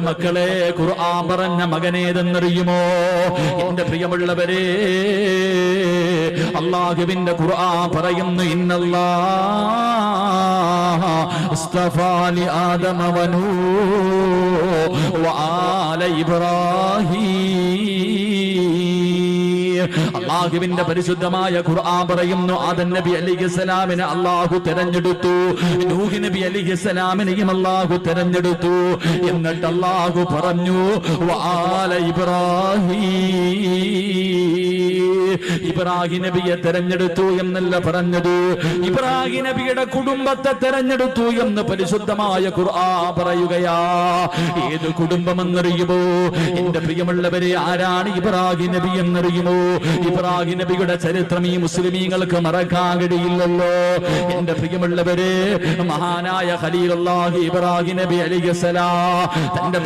മക്കളെ, ഖുർആൻ പറഞ്ഞ മകനേതെന്നറിയുമോ? എന്റെ പ്രിയമുള്ളവരെ, അല്ലാഹുവിന്റെ ഖുർആൻ പറയുന്നു, ഇന്നല്ലാഹ ഇസ്തഫാ ലി ആദമ വനൂഹ വആല ഇബ്രാഹീം. അല്ലാഹുവിന്റെ പരിശുദ്ധമായ ഖുർആൻ പറയുന്നു, ആദം നബി അലൈഹിസ്സലാമിനെ അല്ലാഹു തെരഞ്ഞെടുത്തു, നൂഹ് നബി അലൈഹിസ്സലാമിനെയും അല്ലാഹു തെരഞ്ഞെടുത്തു. എന്നിട്ട് അല്ലാഹു പറഞ്ഞു, വആല ഇബ്രാഹിം നബിയെ തെരഞ്ഞെടുത്തു എന്നല്ല പറഞ്ഞത്, ഇബ്രാഹിം നബിയുടെ കുടുംബത്തെ തെരഞ്ഞെടുത്തു എന്ന് പരിശുദ്ധമായ ഖുർആൻ പറയുകയാ. ഏത് കുടുംബമെന്നറിയുമോ? എന്റെ പ്രിയമുള്ളവരെ, ആരാണ് ഇബ്രാഹിം നബി എന്നറിയുമോ? ഇബ്രാഹിം നബിയുടെ ചരിത്രം ഈ മുസ്ലിമീങ്ങൾക്ക് മറക്കാൻ കഴിയില്ലല്ലോ. എന്റെ പ്രിയമുള്ളവരെ, മഹാനായ ഖലീലുള്ളാഹി ഇബ്രാഹിം നബി അലൈഹിസ്സലാം തന്റെ